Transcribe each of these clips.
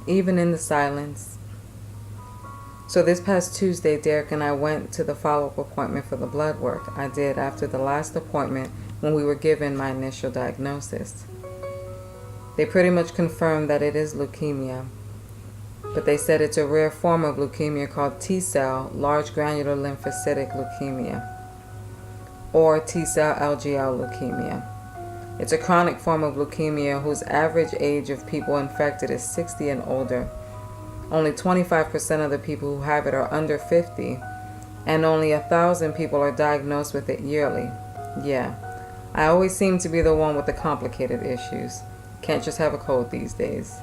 even in the silence. So this past Tuesday, Derek and I went to the follow-up appointment for the blood work I did after the last appointment when we were given my initial diagnosis. They pretty much confirmed that it is leukemia, but they said it's a rare form of leukemia called T-cell large granular lymphocytic leukemia, or T-cell LGL leukemia. It's a chronic form of leukemia whose average age of people infected is 60 and older. Only 25% of the people who have it are under 50, and only 1,000 people are diagnosed with it yearly. Yeah, I always seem to be the one with the complicated issues. Can't just have a cold these days.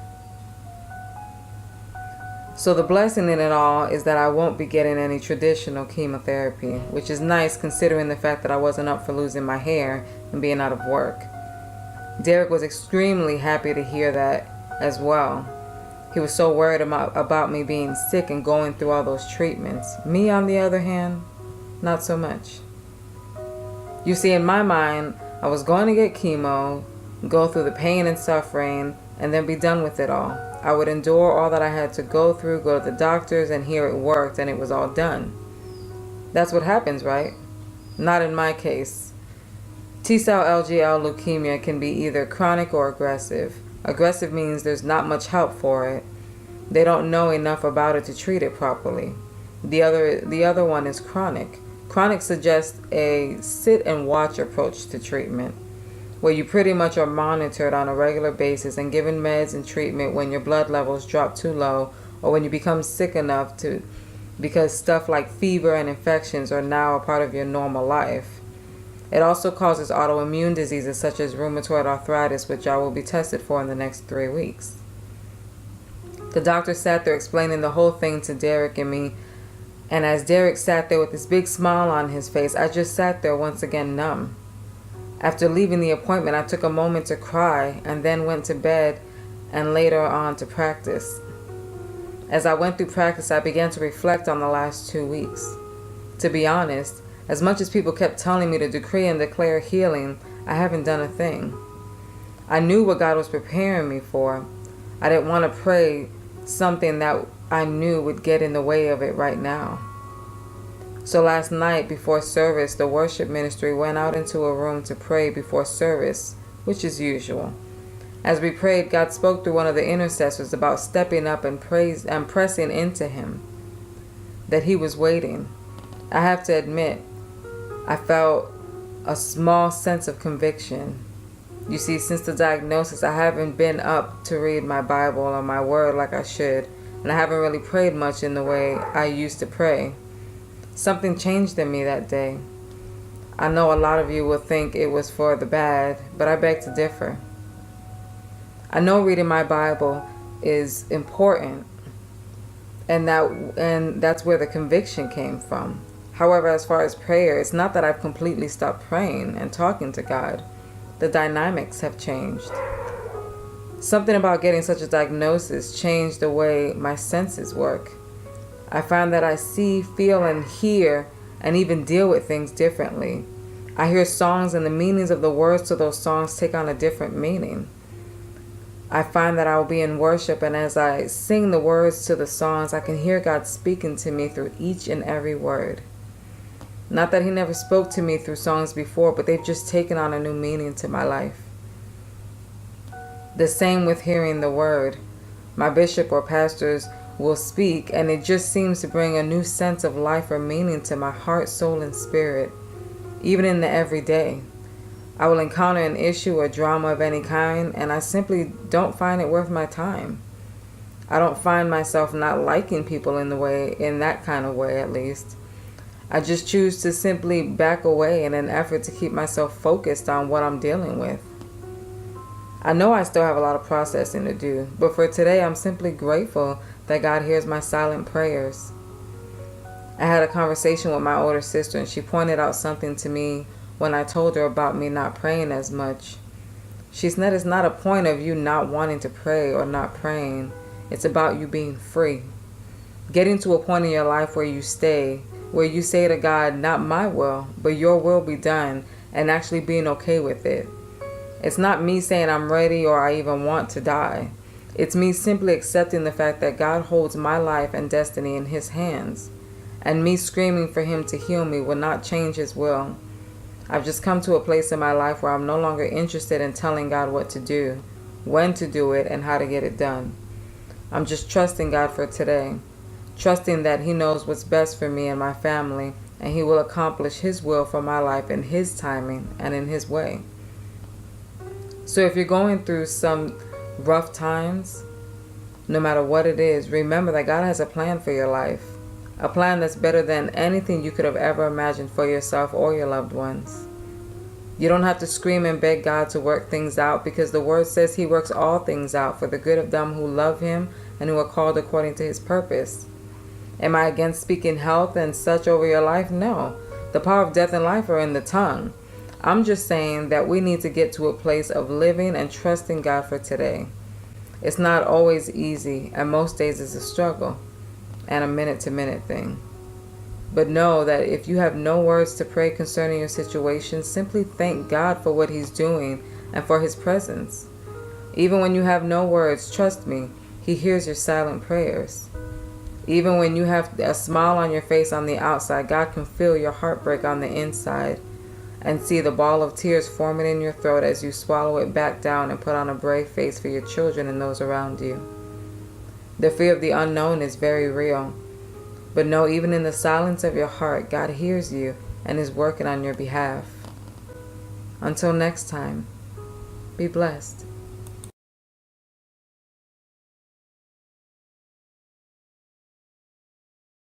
So the blessing in it all is that I won't be getting any traditional chemotherapy, which is nice considering the fact that I wasn't up for losing my hair and being out of work. Derek was extremely happy to hear that as well. He was so worried about me being sick and going through all those treatments. Me, on the other hand, not so much. You see, in my mind, I was going to get chemo, go through the pain and suffering, and then be done with it all. I would endure all that I had to go through, go to the doctors, and hear it worked, and it was all done. That's what happens, right? Not in my case. T-cell LGL leukemia can be either chronic or aggressive. Aggressive means there's not much help for it. They don't know enough about it to treat it properly. The other one is chronic. Chronic suggests a sit and watch approach to treatment, where you pretty much are monitored on a regular basis and given meds and treatment when your blood levels drop too low or when you become sick enough to, because stuff like fever and infections are now a part of your normal life. It also causes autoimmune diseases such as rheumatoid arthritis, which I will be tested for in the next 3 weeks. The doctor sat there explaining the whole thing to Derek and me, and as Derek sat there with this big smile on his face, I just sat there once again numb. After leaving the appointment, I took a moment to cry and then went to bed and later on to practice. As I went through practice, I began to reflect on the last 2 weeks. To be honest, as much as people kept telling me to decree and declare healing, I haven't done a thing. I knew what God was preparing me for. I didn't want to pray something that I knew would get in the way of it right now. So last night before service, the worship ministry went out into a room to pray before service, which is usual. As we prayed, God spoke through one of the intercessors about stepping up and praise and pressing into Him, that He was waiting. I have to admit, I felt a small sense of conviction. You see, since the diagnosis, I haven't been up to read my Bible or my word like I should, and I haven't really prayed much in the way I used to pray. Something changed in me that day. I know a lot of you will think it was for the bad, but I beg to differ. I know reading my Bible is important, and that's where the conviction came from. However, as far as prayer, it's not that I've completely stopped praying and talking to God. The dynamics have changed. Something about getting such a diagnosis changed the way my senses work. I find that I see, feel, and hear, and even deal with things differently. I hear songs and the meanings of the words to those songs take on a different meaning. I find that I will be in worship, and as I sing the words to the songs, I can hear God speaking to me through each and every word. Not that He never spoke to me through songs before, but they've just taken on a new meaning to my life. The same with hearing the word. My bishop or pastors will speak, and it just seems to bring a new sense of life or meaning to my heart, soul, and spirit, even in the everyday. I will encounter an issue or drama of any kind, and I simply don't find it worth my time. I don't find myself not liking people in that kind of way at least. I just choose to simply back away in an effort to keep myself focused on what I'm dealing with. I know I still have a lot of processing to do, but for today I'm simply grateful that God hears my silent prayers. I had a conversation with my older sister, and she pointed out something to me when I told her about me not praying as much. She said it's not a point of you not wanting to pray or not praying. It's about you being free. Getting to a point in your life where you say to God, not my will, but your will be done, and actually being okay with it. It's not me saying I'm ready or I even want to die. It's me simply accepting the fact that God holds my life and destiny in His hands, and me screaming for Him to heal me will not change His will. I've just come to a place in my life where I'm no longer interested in telling God what to do, when to do it, and how to get it done. I'm just trusting God for today, trusting that He knows what's best for me and my family, and He will accomplish His will for my life in His timing and in His way. So if you're going through some rough times, no matter what it is, remember that God has a plan for your life. A plan that's better than anything you could have ever imagined for yourself or your loved ones. You don't have to scream and beg God to work things out, because the Word says He works all things out for the good of them who love Him and who are called according to His purpose. Am I against speaking health and such over your life? No. The power of death and life are in the tongue. I'm just saying that we need to get to a place of living and trusting God for today. It's not always easy, and most days it's a struggle and a minute-to-minute thing. But know that if you have no words to pray concerning your situation, simply thank God for what He's doing and for His presence. Even when you have no words, trust me, He hears your silent prayers. Even when you have a smile on your face on the outside, God can feel your heartbreak on the inside and see the ball of tears forming in your throat as you swallow it back down and put on a brave face for your children and those around you. The fear of the unknown is very real. But know, even in the silence of your heart, God hears you and is working on your behalf. Until next time, be blessed.